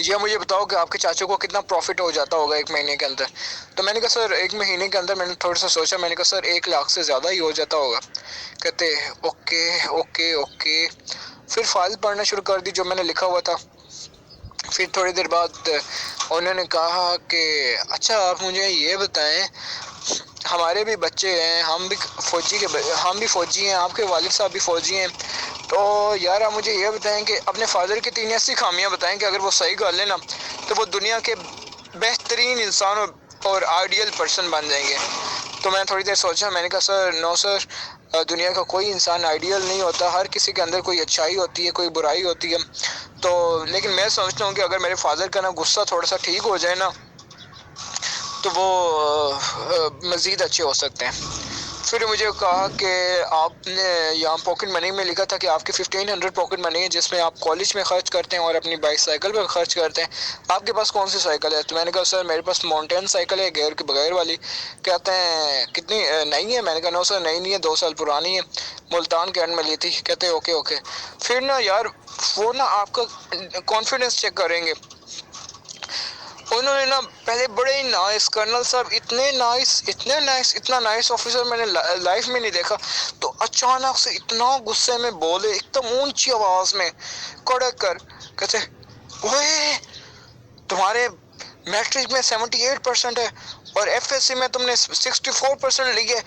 یہ مجھے بتاؤ کہ آپ کے چاچو کو کتنا پروفٹ ہو جاتا ہوگا ایک مہینے کے اندر. تو میں نے کہا سر ایک مہینے کے اندر میں نے تھوڑا سا سوچا, میں نے کہا سر 1 لاکھ سے زیادہ ہی ہو جاتا ہوگا. کہتے اوکے اوکے اوکے. پھر فائل پڑھنا شروع کر دی جو میں نے لکھا ہوا تھا. پھر تھوڑی دیر بعد انہوں نے کہا کہ اچھا آپ مجھے یہ بتائیں, ہمارے بھی بچے ہیں, ہم بھی فوجی ہیں, آپ کے والد صاحب بھی فوجی ہیں, تو یار آپ مجھے یہ بتائیں کہ اپنے فادر کی 3 ایسی خامیاں بتائیں کہ اگر وہ صحیح کر لیں نا تو وہ دنیا کے بہترین انسان اور آئیڈیل پرسن بن جائیں گے. تو میں تھوڑی دیر سوچا, میں نے کہا سر نو سر, دنیا کا کوئی انسان آئیڈیل نہیں ہوتا, ہر کسی کے اندر کوئی اچھائی ہوتی ہے, کوئی برائی ہوتی ہے. تو لیکن میں سمجھتا ہوں کہ اگر میرے فادر کا نا غصہ تھوڑا سا ٹھیک ہو جائے نا تو وہ مزید اچھے ہو سکتے ہیں. پھر مجھے کہا کہ آپ نے یہاں پاکٹ منی میں لکھا تھا کہ آپ کی 1500 پاکٹ منی ہے جس میں آپ کالج میں خرچ کرتے ہیں اور اپنی بائک سائیکل پہ خرچ کرتے ہیں, آپ کے پاس کون سی سائیکل ہے؟ تو میں نے کہا سر میرے پاس ماؤنٹین سائیکل ہے, گیئر کے بغیر والی. کہتے ہیں کتنی نئی ہے؟ میں نے کہا نو سر نئی نہیں ہے, 2 سال پرانی ہے, ملتان کے اینڈ میں لی تھی. کہتے اوکے اوکے. پھر نا یار وہ نا آپ کا کانفیڈنس چیک کریں گے. انہوں نے نا پہلے بڑے ہی نائس کرنل صاحب, اتنا نائس آفیسر میں نے لائف میں نہیں دیکھا. تو اچانک سے اتنا غصے میں بولے, ایک دم اونچی آواز میں کڑک کر, کہتے اوئے تمہارے میٹرک میں 78% ہے اور ایف ایس سی میں تم نے 64% لی ہے,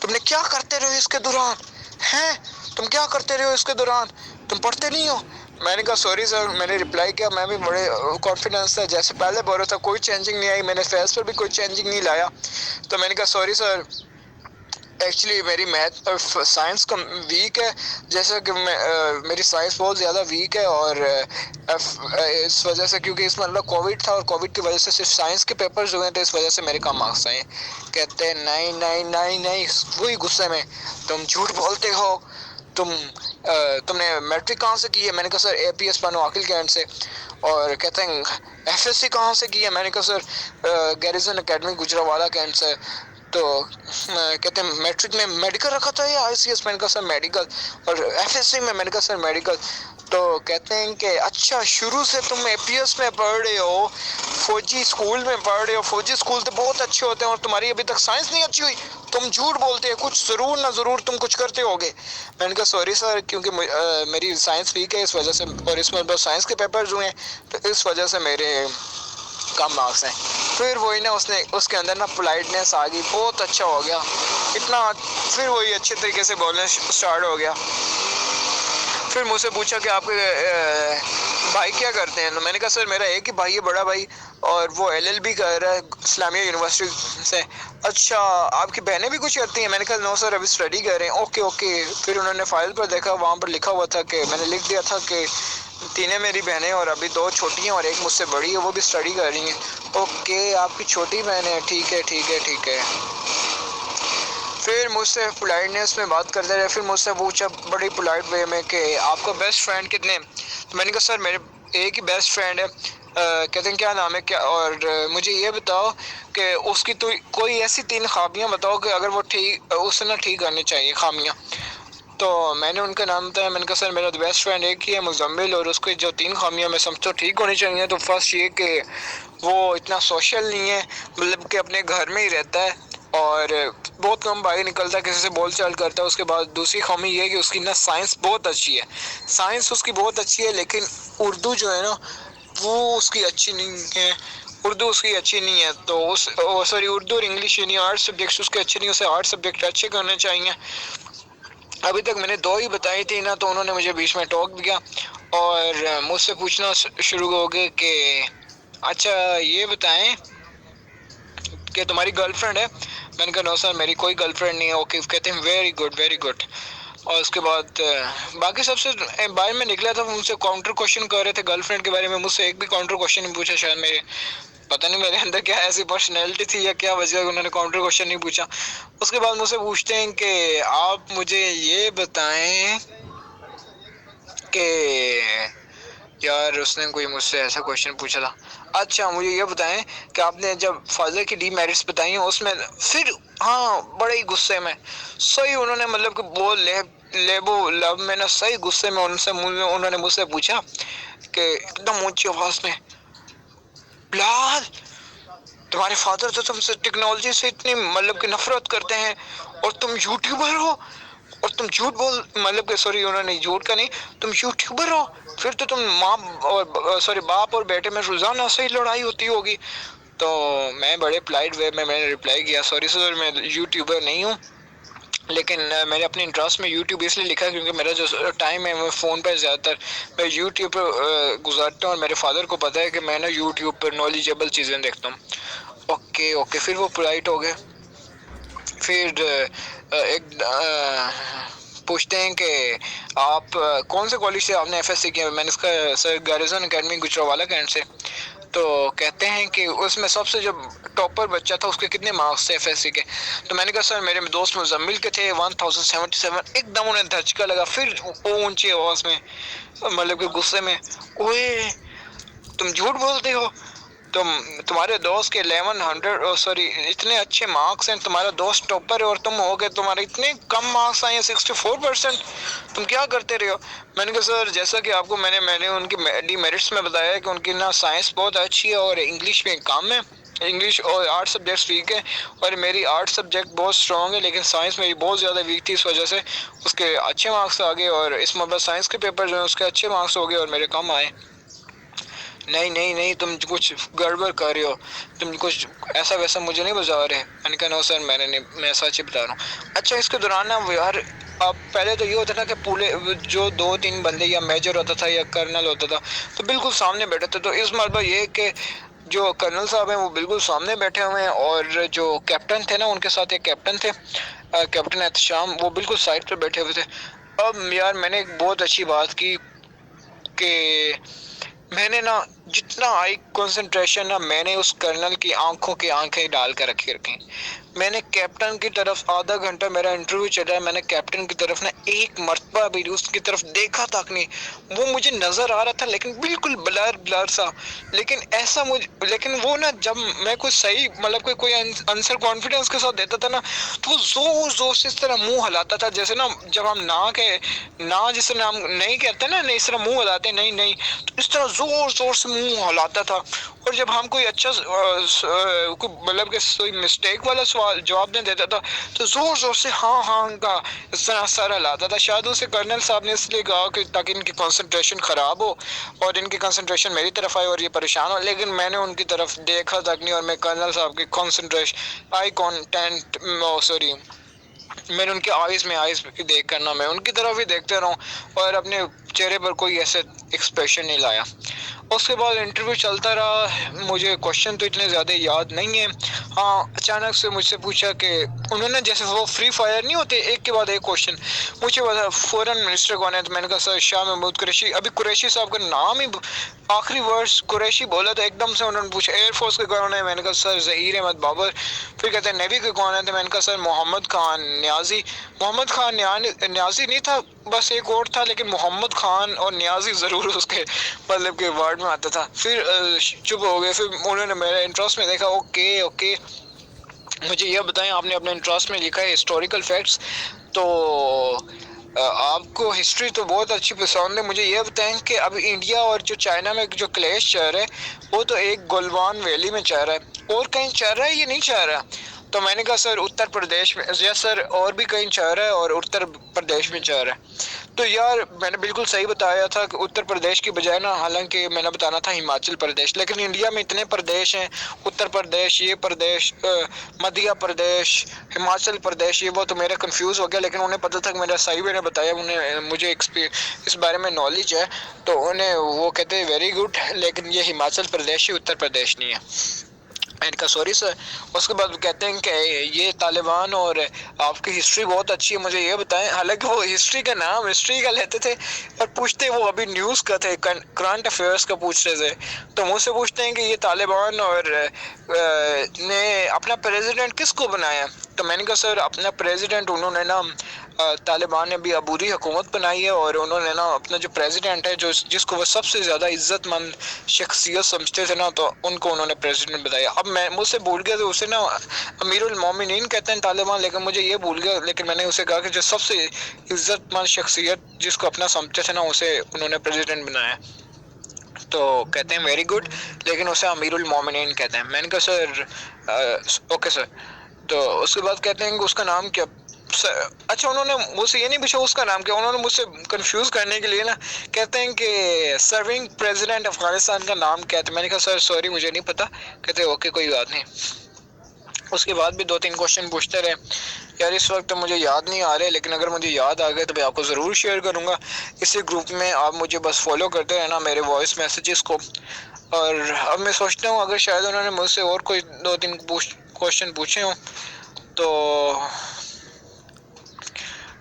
تم نے کیا کرتے رہے اس کے دوران ہیں؟ تم کیا کرتے رہے ہو اس کے دوران؟ تم پڑھتے نہیں ہو؟ میں نے کہا سوری سر. میں نے رپلائی کیا, میں بھی بڑے کانفیڈنس تھا جیسے پہلے بول رہا تھا, کوئی چینجنگ نہیں آئی, میں نے فیس پر بھی کوئی چینجنگ نہیں لایا. تو میں نے کہا سوری سر, ایکچولی میری میتھ سائنس کا ویک ہے, جیسا کہ میری سائنس بہت زیادہ ویک ہے, اور اس وجہ سے کیونکہ اس میں اللہ کووڈ تھا اور کووڈ کی وجہ سے صرف سائنس کے پیپرز ہوئے تھے, اس وجہ سے میرے کم مارکس آئے. کہتے نہیں نہیں نہیں نہیں, وہی غصے میں, تم جھوٹ بولتے ہو, تم نے میٹرک کہاں سے کی ہے؟ میں نے کہا سر اے پی ایس بنو عاقل کینٹ سے. اور کہتے ہیں ایف ایس سی کہاں سے کی ہے؟ میں نے کہا سر گیریزن اکیڈمی گجرانوالہ کینٹ سے. تو کہتے ہیں میٹرک میں میڈیکل رکھا تھا یا آئی سی ایس؟ میں نے کہا سر میڈیکل. اور ایف ایس سی میں نے کہا سر میڈیکل. تو کہتے ہیں کہ اچھا شروع سے تم اے پی ایس میں پڑھ رہے ہو, فوجی اسکول میں پڑھ رہے ہو, فوجی اسکول تو بہت اچھے ہوتے ہیں, اور تمہاری ابھی تک سائنس نہیں اچھی ہوئی, تم جھوٹ بولتے ہو, کچھ ضرور نہ ضرور تم کچھ کرتے ہوگے. میں نے کہا سوری سر, کیونکہ میری سائنس ویک ہے اس وجہ سے, اور اس میں بس سائنس کے پیپرز ہوئے ہیں تو اس وجہ سے میرے کم مارکس ہیں. پھر وہی نا اس کے اندر نا پولائٹنس آ گئی, بہت اچھا ہو گیا اتنا. پھر وہی اچھے طریقے سے بولنا اسٹارٹ ہو گیا. پھر مجھ سے پوچھا کہ آپ کے بھائی کیا کرتے ہیں؟ تو میں نے کہا سر میرا ایک ہی بھائی ہے, بڑا بھائی, اور وہ ایل ایل بی کر رہا ہے اسلامیہ یونیورسٹی سے. اچھا آپ کی بہنیں بھی کچھ کرتی ہیں؟ میں نے کہا نو سر ابھی اسٹڈی کر رہے ہیں. Okay okay. پھر انہوں نے فائل پر دیکھا, وہاں پر لکھا ہوا تھا کہ میں نے لکھ دیا تھا کہ 3 میری بہنیں اور ابھی 2 چھوٹی ہیں اور ایک مجھ سے بڑی ہے, وہ بھی اسٹڈی کر رہی ہیں. اوکے آپ کی چھوٹی بہن ہے, ٹھیک ہے ٹھیک ہے ٹھیک ہے. پھر مجھ سے پولائٹنس میں بات کرتے رہے. پھر مجھ سے پوچھا بڑی پولائٹ وے میں کہ آپ کا بیسٹ فرینڈ کتنے ہیں؟ تو میں نے کہا سر میرے ایک ہی بیسٹ فرینڈ ہے. کہتے ہیں کیا نام ہے کیا, اور مجھے یہ بتاؤ کہ اس کی تو کوئی ایسی 3 خامیاں بتاؤ کہ اگر وہ اسے نہ ٹھیک کرنی چاہیے خامیاں. تو میں نے ان کا نام بتایا. میں نے کہا سر میرا بیسٹ فرینڈ ایک ہی ہے مزمل, اور اس کی جو 3 خامیاں میں سمجھتا ہوں ٹھیک ہونی چاہیے. تو فرسٹ یہ کہ وہ اتنا سوشل نہیں ہے, مطلب کہ اپنے گھر میں ہی رہتا ہے اور بہت کم باہر نکلتا ہے, کسی سے بول چال کرتا ہے. اس کے بعد دوسری خامی یہ ہے کہ اس کی نا سائنس بہت اچھی ہے, سائنس اس کی بہت اچھی ہے, لیکن اردو جو ہے نا وہ اس کی اچھی نہیں ہے, اردو اس کی اچھی نہیں ہے. تو سوری اردو اور انگلش یعنی 8 سبجیکٹس اس کے اچھے نہیں, اسے 8 سبجیکٹ اچھے کرنے چاہیے. ابھی تک میں نے 2 ہی بتائی تھی نا, تو انہوں نے مجھے بیچ میں ٹوک دیا اور مجھ سے پوچھنا شروع ہو گئے کہ اچھا یہ بتائیں کہ تمہاری گرل فرینڈ ہے؟ میں نے کہا نو سر میری کوئی گرل فرینڈ نہیں ہے. اوکے کہتے ہیں ویری گڈ ویری گڈ. اور اس کے بعد باقی سب سے باہر میں نکلا تھا, مجھ سے کاؤنٹر کوشچن کر رہے تھے گرل فرینڈ کے بارے میں. مجھ سے ایک بھی کاؤنٹر کوشچن نہیں پوچھا, شاید میرے پتہ نہیں میرے اندر کیا ایسی پرسنالٹی تھی یا کیا وجہ انہوں نے کاؤنٹر کوشچن نہیں پوچھا. اس کے بعد مجھ سے پوچھتے ہیں کہ آپ مجھے یہ بتائیں کہ یار اس نے کوئی مجھ سے ایسا کوشچن پوچھا تھا. اچھا مجھے یہ بتائیں کہ آپ نے جب فاضل کی ڈی میرٹس بتائی ہیں اس میں پھر ہاں بڑے ہی غصے میں صحیح انہوں نے مطلب کہ بول لیبو لب میں نا صحیح غصے میں انہوں نے مجھ سے پوچھا کہ ایک دم اونچی آواز میں بلال تمہارے فادر تو تم سے ٹیکنالوجی سے اتنی مطلب کہ نفرت کرتے ہیں اور تم یوٹیوبر ہو، اور تم جھوٹ بول مطلب کہ سوری انہوں نے جھوٹ کا نہیں، تم یوٹیوبر ہو، پھر تو تم ماں اور سوری باپ اور بیٹے میں روزانہ سے ہی لڑائی ہوتی ہوگی۔ تو میں بڑے پلائٹ وے میں نے ریپلائی کیا سوری سر میں یوٹیوبر نہیں ہوں، لیکن میں نے اپنے انٹرسٹ میں یوٹیوب اس لیے لکھا کیونکہ میرا جو ٹائم ہے وہ فون پہ زیادہ تر میں یوٹیوب پہ گزارتا ہوں، اور میرے فادر کو پتا ہے کہ میں نا یوٹیوب پر نالجیبل چیزیں دیکھتا ہوں۔ اوکے اوکے، پھر وہ پولائٹ ہو گئے، پھر ایک پوچھتے ہیں کہ آپ کون سے کالج سے آپ نے ایف ایس سی کیا؟ میں نے اس کا سر گیریزن اکیڈمی گجرانوالہ کینٹ سے۔ تو کہتے ہیں کہ اس میں سب سے جو ٹاپر بچہ تھا اس کے کتنے مارکس تھے ایف ایس سی کے؟ تو میں نے کہا سر میرے دوست مزمل کے تھے 1077۔ ایک دم انہیں دھچکا لگا، پھر اونچی آواز میں مطلب کہ غصے میں، اوئے تم جھوٹ بولتے ہو، تمہارے دوست کے 1100 سوری اتنے اچھے مارکس ہیں، تمہارا دوست ٹاپر ہے اور تم ہو گئے تمہارے اتنے کم مارکس آئے ہیں 64%، تم کیا کرتے رہے ہو؟ میں نے کہا سر جیسا کہ آپ کو میں نے ان کی ڈی میرٹس میں بتایا کہ ان کی نا سائنس بہت اچھی ہے اور انگلش میں کام ہے، انگلش اور آرٹ سبجیکٹس ویک ہے، اور میری آرٹ سبجیکٹ بہت اسٹرانگ ہے لیکن سائنس میری بہت زیادہ ویک تھی، اس وجہ سے اس کے اچھے مارکس آ گئے، اور اس مرتبہ سائنس کے پیپر جو ہیں اس کے اچھے مارکس ہو گئے اور میرے کم آئے۔ نہیں نہیں نہیں، تم کچھ گڑبڑ کر رہے ہو، تم کچھ ایسا ویسا مجھے نہیں بتا رہے۔ میں نے کہا نو سر میں سچ ہی بتا رہا ہوں۔ اچھا اس کے دوران نا یار اب پہلے تو یہ ہوتا تھا کہ پورے جو 2-3 بندے یا میجر ہوتا تھا یا کرنل ہوتا تھا تو بالکل سامنے بیٹھے تھے، تو اس مرتبہ یہ کہ جو کرنل صاحب ہیں وہ بالکل سامنے بیٹھے ہوئے ہیں، اور جو کیپٹن تھے نا ان کے ساتھ ایک کیپٹن تھے کیپٹن احتشام، وہ بالکل سائڈ پہ بیٹھے ہوئے تھے۔ اب یار میں نے ایک بہت اچھی بات کی کہ میں نے نا جتنا آئی کنسنٹریشن نا میں نے اس کرنل کی آنکھوں کی آنکھیں ڈال کر رکھی۔ میں نے کیپٹن کی طرف آدھا گھنٹہ میرا انٹرویو چل رہا ہے، میں نے کیپٹن کی طرف نا ایک مرتبہ بھی اس کی طرف دیکھا تک نہیں، وہ مجھے نظر آ رہا تھا لیکن بالکل بلر سا، لیکن وہ نا جب میں کوئی صحیح مطلب کوئی آنسر کانفیڈنس کے ساتھ دیتا تھا نا تو وہ زور زور سے اس طرح منہ ہلاتا تھا، جیسے نا جب ہم نہ جس طرح ہم نہیں کہتے نا نہیں اس طرح منہ ہلاتے نہیں نہیں، تو اس طرح زور زور سے منہ ہلاتا تھا، اور جب ہم کوئی اچھا مطلب کہ کوئی مسٹیک والا سوال جواب نہیں دیتا تھا تو زور زور سے ہاں ہاں کا اس طرح سر ہلاتا تھا۔ شاید اسے کرنل صاحب نے اس لیے کہا کہ تاکہ ان کی کنسنٹریشن خراب ہو اور ان کی کنسنٹریشن میری طرف آئے اور یہ پریشان ہو، لیکن میں نے ان کی طرف دیکھا تک نہیں، اور میں کرنل صاحب کی کنسنٹریشن آئی کانٹینٹ سوری میں نے ان کے آئیز دیکھ کرنا میں ان کی طرف ہی دیکھتے رہوں اور اپنے چہرے پر کوئی ایسے ایکسپریشن نہیں لایا۔ اس کے بعد انٹرویو چلتا رہا، مجھے کوشچن تو اتنے زیادہ یاد نہیں ہیں، ہاں اچانک سے مجھ سے پوچھا کہ انہوں نے جیسے وہ فری فائر نہیں ہوتے ایک کے بعد ایک کوشچن مجھے بتا فورن منسٹر کون ہے، تو میں نے کہا سر شاہ محمود قریشی، ابھی قریشی صاحب کا نام ہی آخری ورڈ قریشی بولا تو ایک دم سے انہوں نے پوچھا ایئر فورس کے کون ہے، میں نے کہا سر ظہیر احمد بابر، پھر کہتے ہیں نیوی کے کون ہے، تو میں نے کہا سر محمد خان نیازی۔ محمد خان نیازی نہیں تھا، بس ایک اور تھا، لیکن محمد خان اور نیازی ضرور اس کے مطلب کہ ورڈ میں آتا تھا۔ پھر چپ ہو گئے، پھر انہوں نے میرے انٹرسٹ میں دیکھا، اوکے مجھے یہ بتائیں آپ نے اپنے انٹرسٹ میں لکھا ہے ہسٹوریکل فیکٹس، تو آپ کو ہسٹری تو بہت اچھی پسند ہے، مجھے یہ بتائیں کہ اب انڈیا اور جو چائنا میں جو کلیش چل رہا ہے وہ تو ایک گلوان ویلی میں چل رہا ہے، اور کہیں چل رہا ہے یہ نہیں چل رہا؟ تو میں نے کہا سر اتر پردیش میں، یس سر اور بھی کہیں چل رہا ہے اور اتر پردیش میں چل رہا ہے۔ تو یار میں نے بالکل صحیح بتایا تھا کہ اتر پردیش کی بجائے نا، حالانکہ میں نے بتانا تھا ہماچل پردیش، لیکن انڈیا میں اتنے پردیش ہیں، اتر پردیش، یہ پردیش، مدھیہ پردیش، ہماچل پردیش، یہ وہ، تو میرا کنفیوز ہو گیا، لیکن انہیں پتا تھا کہ میرا صحیح میں نے بتایا، مجھے اس بارے میں نالج ہے، تو انہیں وہ کہتے ہیں ویری گڈ، لیکن یہ ہماچل پردیش ہی اتر پردیش نہیں ہے۔ میں نے کہا سوری سر۔ اس کے بعد کہتے ہیں کہ یہ طالبان اور آپ کی ہسٹری بہت اچھی ہے، مجھے یہ بتائیں، حالانکہ وہ ہسٹری کا نام ہسٹری کا لیتے تھے اور پوچھتے وہ ابھی نیوز کا تھے، کرنٹ افیئرس کا پوچھ رہے تھے، تو مجھ سے پوچھتے ہیں کہ یہ طالبان اور نے اپنا پریزیڈنٹ کس کو بنایا؟ تو میں نے کہا سر اپنا پریزیڈنٹ انہوں نے نا طالبان نے بھی عبوری حکومت بنائی ہے، اور انہوں نے نا اپنا جو پریزیڈنٹ ہے جس کو وہ سب سے زیادہ عزت مند شخصیت سمجھتے تھے نا، تو ان کو انہوں نے پریزیڈنٹ بتایا۔ اب میں مجھ سے بھول گیا تو اسے نا امیر المومنین کہتے ہیں طالبان، لیکن مجھے یہ بھول گیا، لیکن میں نے اسے کہا کہ جو سب سے عزت مند شخصیت جس کو اپنا سمجھتے تھے نا اسے انہوں نے پریزیڈنٹ بنایا۔ تو کہتے ہیں ویری گڈ، لیکن اسے امیر المومنین کہتے ہیں۔ میں نے کہا سر اوکے سر۔ تو اس کے بعد کہتے ہیں کہ اس کا نام کیا؟ اچھا انہوں نے مجھ سے یہ نہیں پوچھا اس کا نام کیا، انہوں نے مجھ سے کنفیوز کرنے کے لیے نا کہتے ہیں کہ سرونگ پریزیڈنٹ افغانستان کا نام کیا تھا۔ میں نے کہا سر سوری مجھے نہیں پتا۔ کہتے اوکے کوئی بات نہیں۔ اس کے بعد بھی 2-3 کوشچن پوچھتے رہے یار، اس وقت مجھے یاد نہیں آ رہے، لیکن اگر مجھے یاد آ گئے تو میں آپ کو ضرور شیئر کروں گا اسی گروپ میں۔ آپ مجھے بس فالو کرتے رہنا میرے وائس میسیجز کو۔ اور اب میں سوچتا ہوں اگر شاید انہوں نے مجھ سے اور کوئی 2-3 کوشچن پوچھے ہوں تو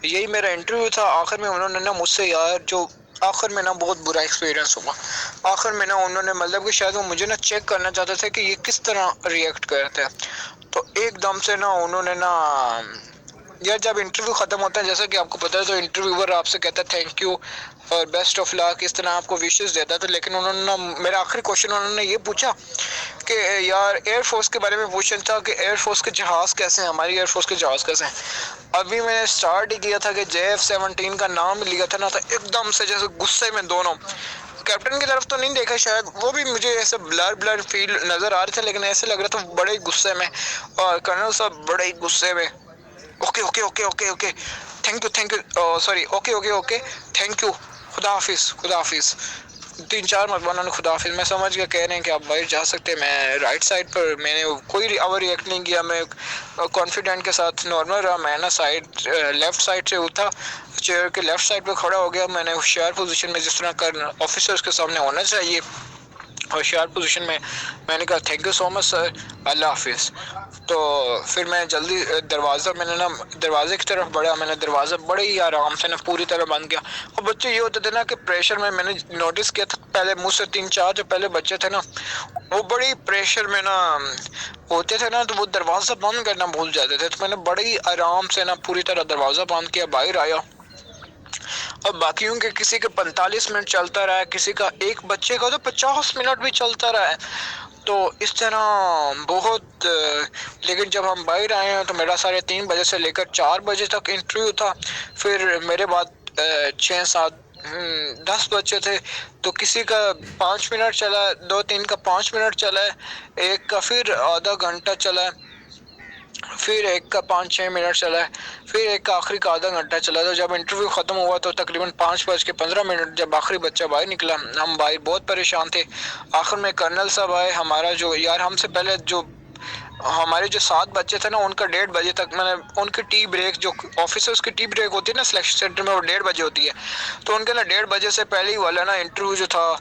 یہی میرا انٹرویو تھا۔ آخر میں انہوں نے نا مجھ سے یار جو آخر میں نا بہت برا ایکسپیرینس ہوا۔ آخر میں نا انہوں نے مطلب کہ شاید وہ مجھے نا چیک کرنا چاہتے تھے کہ یہ کس طرح ریئیکٹ کرتے ہیں۔ تو ایک دم سے نا انہوں نے نا یار جب انٹرویو ختم ہوتا ہے جیسا کہ آپ کو پتا ہے تو انٹرویور آپ سے کہتا ہے تھینک یو اور بیسٹ آف لک، اس طرح آپ کو وشز دیتا تھا۔ لیکن انہوں نے نا میرا آخری کوشچن انہوں نے یہ پوچھا کہ یار ایئر فورس کے بارے میں پوچھنا تھا کہ ایئر فورس کے جہاز کیسے ہیں، ہماری ایئر فورس کے جہاز کیسے ہیں۔ ابھی میں نے سٹارٹ ہی کیا تھا کہ JF-17 کا نام لیا تھا نا، تو ایک دم سے جیسے غصے میں دونوں کیپٹن کی طرف تو نہیں دیکھا، شاید وہ بھی مجھے ایسے بلر فیل نظر آ رہے تھے، لیکن ایسے لگ رہا تھا بڑے ہی غصے میں، اور کرنل صاحب بڑے ہی غصے میں۔ Okay okay okay okay okay thank you sorry okay okay okay thank you, خدا حافظ خدا حافظ، 3-4 مرتبہ انہوں نے خدا حافظ۔ میں سمجھ گیا کہہ رہے ہیں کہ آپ باہر جا سکتے ہیں۔ میں رائٹ سائڈ پر میں نے کوئی اوور ریئیکٹ نہیں کیا، میں کانفیڈنٹ کے ساتھ نارمل رہا۔ میں نا لیفٹ سائڈ سے اٹھا، چیئر کے لیفٹ سائڈ پہ کھڑا ہو گیا، میں نے ہوشیار پوزیشن میں جس طرح کرنا آفیسرز کے سامنے ہونا چاہیے ہوشیار پوزیشن میں، میں نے کہا تھینک یو سو مچ سر، اللہ حافظ۔ تو پھر میں جلدی میں نے نا دروازے کی طرف بڑھا، میں نے دروازہ بڑے ہی آرام سے نا پوری طرح بند کیا۔ اور بچے یہ ہوتے تھے نا کہ پریشر میں نے نوٹس کیا تھا پہلے مجھ سے 3-4 جو پہلے بچے تھے نا وہ بڑی پریشر میں نا ہوتے تھے نا، تو وہ دروازہ بند کرنا بھول جاتے تھے۔ تو میں نے بڑے ہی آرام سے نا پوری طرح دروازہ بند کیا، باہر آیا، اور باقیوں کے کسی کے 45 منٹ چلتا رہا ہے، کسی کا ایک بچے کا تو 50 منٹ بھی چلتا رہا ہے۔ تو اس طرح بہت لیکن جب ہم باہر آئے ہیں تو میرا 3:30 بجے سے لے کر 4 بجے تک انٹرویو تھا۔ پھر میرے بعد 6-7-10 بچے تھے، تو کسی کا 5 منٹ چلا، 2-3 کا 5 منٹ چلا ہے، ایک کا پھر آدھا گھنٹہ چلا ہے، پھر ایک کا 5-6 منٹ چلا ہے، پھر ایک کا آخری کا آدھا گھنٹہ چلا تھا۔ جب انٹرویو ختم ہوا تو تقریباً 5:15 جب آخری بچہ باہر نکلا، ہم باہر بہت پریشان تھے۔ آخر میں کرنل صاحب آئے، ہمارا جو یار ہم سے پہلے جو ہمارے جو 7 بچے تھے نا ان کا 1:30 بجے تک میں نے ان کی ٹی بریک جو آفیسرز کی ٹی بریک ہوتی ہے نا سلیکشن سینٹر میں وہ 1:30 بجے ہوتی ہے، تو ان کے نا 1:30 بجے سے پہلے ہی والا نا انٹرویو جو تھا،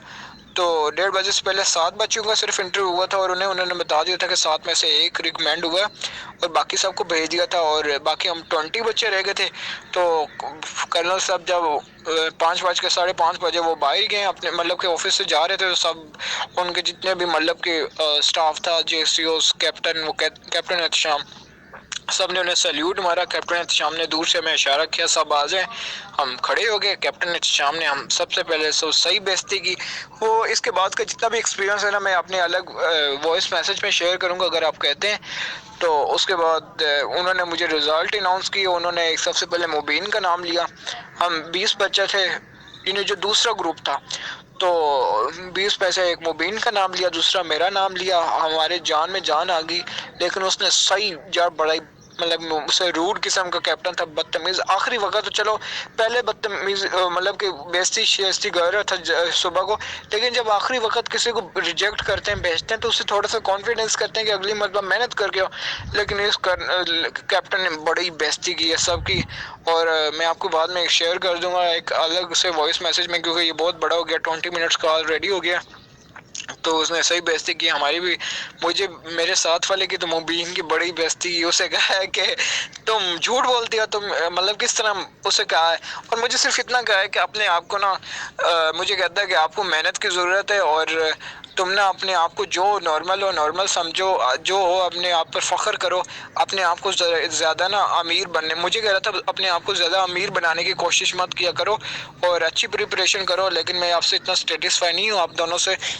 تو 1:30 بجے سے پہلے 7 بچوں کا صرف انٹرویو ہوا تھا، اور انہوں نے بتا دیا تھا کہ 7 میں سے ایک ریکمینڈ ہوا اور باقی سب کو بھیج دیا تھا، اور باقی ہم 20 بچے رہ گئے تھے۔ تو کرنل صاحب جب 5:05 بجے وہ باہر گئے اپنے مطلب کہ آفس سے جا رہے تھے، تو سب ان کے جتنے بھی مطلب کہ سٹاف تھا، JCOs کیپٹن، وہ کیپٹن احتشام، سب نے انہیں سیلیوٹ مارا۔ کیپٹن احتشام نے دور سے ہمیں اشارہ کیا سب آ جائیں، ہم کھڑے ہو گئے۔ کیپٹن احتشام نے ہم سب سے پہلے صحیح بےعزتی کی۔ وہ اس کے بعد کا جتنا بھی ایکسپیرینس ہے نا میں اپنے الگ وائس میسج میں شیئر کروں گا اگر آپ کہتے ہیں۔ تو اس کے بعد انہوں نے مجھے رزلٹ اناؤنس کی، انہوں نے سب سے پہلے مبین کا نام لیا۔ ہم 20 بچے تھے، انہیں جو دوسرا گروپ تھا، تو 20 میں سے ایک مبین کا نام لیا، دوسرا میرا نام لیا۔ ہمارے جان میں جان آ گئی، لیکن اس نے صحیح جا بڑا مطلب اسے روڈ قسم کا کیپٹن تھا، بدتمیز۔ آخری وقت تو چلو پہلے بدتمیز مطلب کہ بیزتی شیزتی کر رہا تھا صبح کو، لیکن جب آخری وقت کسی کو ریجیکٹ کرتے ہیں بھیجتے ہیں تو اسے تھوڑا سا کانفیڈنس کرتے ہیں کہ اگلی مرتبہ محنت کر کے ہو، لیکن اس کیپٹن نے بڑی بیزتی کی ہے سب کی۔ اور میں آپ کو بعد میں شیئر کر دوں گا ایک الگ سے وائس میسج میں، کیونکہ یہ بہت بڑا ہو گیا، 20 منٹس کا آلریڈی ہو گیا۔ تو اس نے صحیح بےعزتی کی ہماری بھی، مجھے میرے ساتھ والے کی تو مبین کی بڑی بےعزتی کی۔ اسے کہا ہے کہ تم جھوٹ بولتی ہو، تم مطلب کس طرح اسے کہا ہے، اور مجھے صرف اتنا کہا ہے کہ اپنے آپ کو نا مجھے کہتا ہے کہ آپ کو محنت کی ضرورت ہے، اور تم نا اپنے آپ کو جو نارمل ہو نارمل سمجھو، جو ہو اپنے آپ پر فخر کرو، اپنے آپ کو زیادہ نا امیر بننے، مجھے کہہ رہا تھا اپنے آپ کو زیادہ امیر بنانے کی کوشش مت کیا کرو، اور اچھی پریپریشن کرو، لیکن میں آپ سے اتنا سیٹسفائی نہیں ہوں آپ دونوں سے،